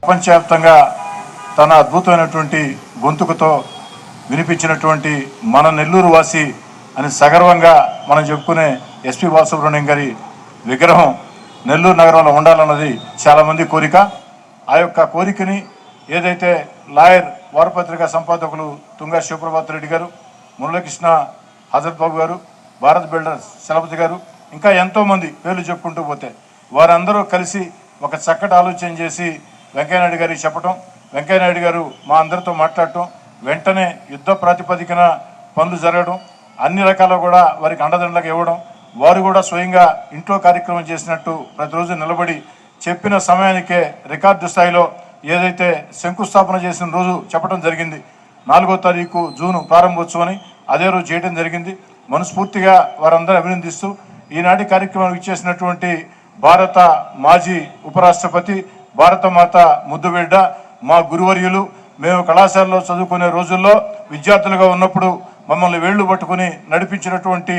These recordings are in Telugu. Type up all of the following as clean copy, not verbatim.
ప్రపంచవ్యాప్తంగా తన అద్భుతమైనటువంటి గొంతుకుతో వినిపించినటువంటి మన నెల్లూరు వాసి అని సగర్వంగా మనం చెప్పుకునే ఎస్పి బాలసుబ్రహ్మణ్యం గారి విగ్రహం నెల్లూరు నగరంలో ఉండాలన్నది చాలామంది కోరిక. ఆ యొక్క కోరికని ఏదైతే లాయర్ వారపత్రిక సంపాదకులు తుంగా శివప్రభాత్ రెడ్డి గారు, మురళీకృష్ణ హజరత్ బాబు గారు, భారత్ బిల్డర్స్ చలపతి గారు, ఇంకా ఎంతోమంది పేర్లు చెప్పుకుంటూ పోతే వారందరూ కలిసి ఒక చక్కటి ఆలోచన చేసి వెంకయ్యనాయుడు గారికి చెప్పటం, వెంకయ్యనాయుడు గారు మా అందరితో మాట్లాడటం, వెంటనే యుద్ధ ప్రాతిపదికన పనులు జరగడం, అన్ని రకాలు కూడా వారికి అండదండలకు ఇవ్వడం, వారు కూడా స్వయంగా ఇంట్లో కార్యక్రమం చేసినట్టు ప్రతిరోజు నిలబడి చెప్పిన సమయానికే రికార్డు స్థాయిలో ఏదైతే శంకుస్థాపన చేసిన రోజు చెప్పడం జరిగింది. 4వ తారీఖు జూన్ ప్రారంభోత్సవం అదే రోజు చేయడం జరిగింది. మనస్ఫూర్తిగా వారందరూ అభినందిస్తూ ఈనాటి కార్యక్రమానికి ఇచ్చేసినటువంటి భారత మాజీ ఉపరాష్ట్రపతి, భారతమాత ముద్దుబిడ్డ, మా గురువర్యులు, మేము కళాశాలలో చదువుకునే రోజుల్లో విద్యార్థులుగా ఉన్నప్పుడు మమ్మల్ని వేళ్లు పట్టుకుని నడిపించినటువంటి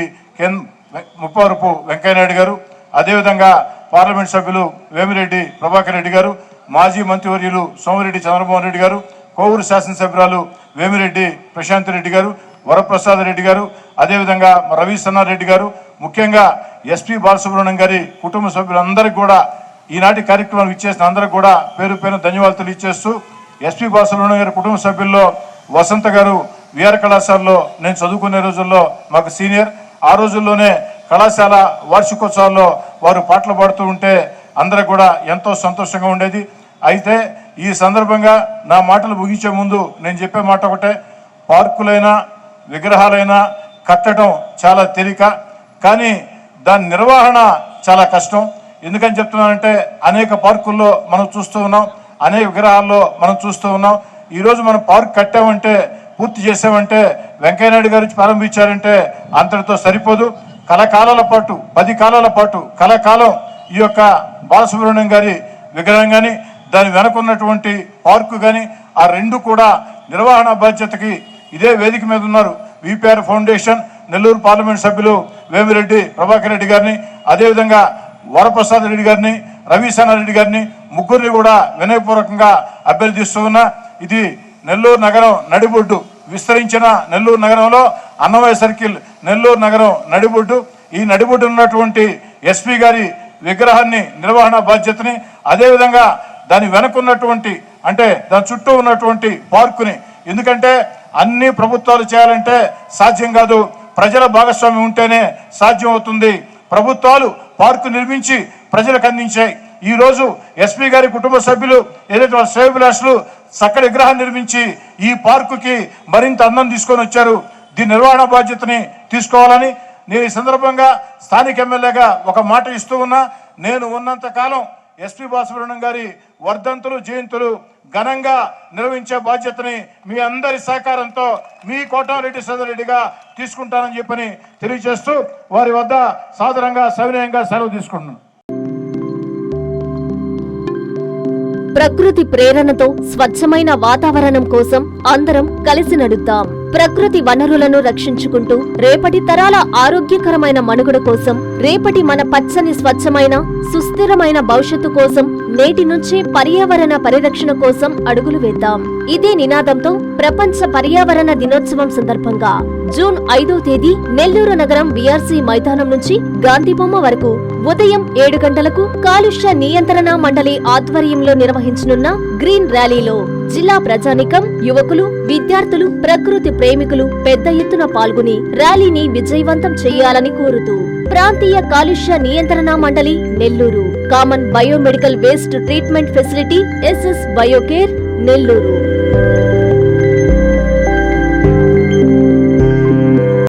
ముప్పవరపు వెంకయ్యనాయుడు గారు, అదేవిధంగా పార్లమెంట్ సభ్యులు వేమిరెడ్డి ప్రభాకర్ రెడ్డి గారు, మాజీ మంత్రివర్యులు సోమిరెడ్డి చంద్రమోహన్ రెడ్డి గారు, కోవూరు శాసనసభ్యురాలు వేమిరెడ్డి ప్రశాంత్ రెడ్డి గారు, వరప్రసాద్ రెడ్డి గారు, అదేవిధంగా రవి సన్నారెడ్డి గారు, ముఖ్యంగా ఎస్పి బాలసుబ్రహ్మణ్యం గారి కుటుంబ సభ్యులందరికీ కూడా ఈనాటి కార్యక్రమాలు ఇచ్చేసిన అందరికి కూడా పేరు పేరు ధన్యవాదాలు తెలియజేస్తూ, ఎస్పి బాలసుబ్రహ్మణ్యం గారి కుటుంబ సభ్యుల్లో వసంత గారు విఆర్ కళాశాలలో నేను చదువుకునే రోజుల్లో మాకు సీనియర్. ఆ రోజుల్లోనే కళాశాల వార్షికోత్సవాల్లో వారు పాటలు పాడుతూ ఉంటే అందరికి కూడా ఎంతో సంతోషంగా ఉండేది. అయితే ఈ సందర్భంగా నా మాటలు ముగించే ముందు నేను చెప్పే మాట ఒకటే, పార్కులైనా విగ్రహాలైనా కట్టడం చాలా తేలిక, కానీ దాని నిర్వహణ చాలా కష్టం. ఎందుకని చెప్తున్నానంటే అనేక పార్కుల్లో మనం చూస్తూ ఉన్నాం, అనేక విగ్రహాల్లో మనం చూస్తూ ఉన్నాం. ఈరోజు మనం పార్క్ కట్టామంటే, పూర్తి చేసామంటే, వెంకయ్యనాయుడు గారు ప్రారంభించారంటే అంతటితో సరిపోదు. కళకాలాల పాటు 10 కాలాల పాటు కళాకాలం ఈ యొక్క బాలసుబ్రహ్మణ్యం గారి విగ్రహం కానీ దాని వెనకున్నటువంటి పార్కు కానీ ఆ రెండు కూడా నిర్వహణ బాధ్యతకి ఇదే వేదిక మీద ఉన్నారు విపిఆర్ ఫౌండేషన్, నెల్లూరు పార్లమెంట్ సభ్యులు వేమిరెడ్డి ప్రభాకర్ రెడ్డి గారిని, అదేవిధంగా వరప్రసాద్ రెడ్డి గారిని, రవి సన్నారెడ్డి గారిని, ముగ్గురిని కూడా వినయపూర్వకంగా అభ్యర్థిస్తూ ఉన్నా. ఇది నెల్లూరు నగరం నడిబొడ్డు, విస్తరించిన నెల్లూరు నగరంలో అన్నమయ్య సర్కిల్ నెల్లూరు నగరం నడిబొడ్డు. ఈ నడిబొడ్డు ఉన్నటువంటి ఎస్పీ గారి విగ్రహాన్ని నిర్వహణ బాధ్యతని, అదేవిధంగా దాని వెనుకున్నటువంటి అంటే దాని చుట్టూ ఉన్నటువంటి పార్కుని, ఎందుకంటే అన్ని ప్రభుత్వాలు చేయాలంటే సాధ్యం కాదు, ప్రజల భాగస్వామ్యం ఉంటేనే సాధ్యం అవుతుంది. ప్రభుత్వాలు పార్కు నిర్మించి ప్రజలకు అందించాయి. ఈరోజు ఎస్పీ గారి కుటుంబ సభ్యులు ఏదైతే వాళ్ళ శ్రేయోభిలాషులు చక్కటి విగ్రహాన్ని నిర్మించి ఈ పార్కుకి మరింత అందం తీసుకొని వచ్చారు. దీని నిర్వహణ బాధ్యతని తీసుకోవాలని నేను ఈ సందర్భంగా స్థానిక ఎమ్మెల్యేగా ఒక మాట ఇస్తూ ఉన్నా. నేను ఉన్నంత కాలం ఎస్పి బాలసుబ్రహ్మణ్యం గారి వర్ధంతులు జయంతులు ఘనంగా నిర్వహించే బాధ్యతని మీ అందరి సహకారంతో మీ కోటారెడ్డి సోదరెడ్డిగా తీసుకుంటానని చెప్పని తెలియజేస్తూ వారి వద్ద సాదరంగా సవినయంగా సెలవు తీసుకుంటున్నాను. ప్రకృతి ప్రేరణతో స్వచ్ఛమైన వాతావరణం కోసం అందరం కలిసి నడుద్దాం. ప్రకృతి వనరులను రక్షించుకుంటూ రేపటి తరాల ఆరోగ్యకరమైన మనుగడ కోసం, రేపటి మన పచ్చని స్వచ్ఛమైన సుస్థిరమైన భవిష్యత్తు కోసం నేటి నుంచే పర్యావరణ పరిరక్షణ కోసం అడుగులు వేద్దాం. ఇదే నినాదంతో ప్రపంచ పర్యావరణ దినోత్సవం సందర్భంగా జూన్ 5వ తేదీ నెల్లూరు నగరం విఆర్సీ మైదానం నుంచి గాంధీబొమ్మ వరకు ఉదయం 7 గంటలకు కాలుష్య నియంత్రణ మండలి ఆధ్వర్యంలో నిర్వహించనున్న గ్రీన్ ర్యాలీలో జిల్లా ప్రజానికం, యువకులు, విద్యార్థులు, ప్రకృతి ప్రేమికులు పెద్ద ఎత్తున పాల్గొని ర్యాలీని విజయవంతం చేయాలని కోరుతూ ప్రాంతీయ కాలుష్య నియంత్రణ మండలి Nellore, common biomedical waste treatment facility SS Biocare Nellore.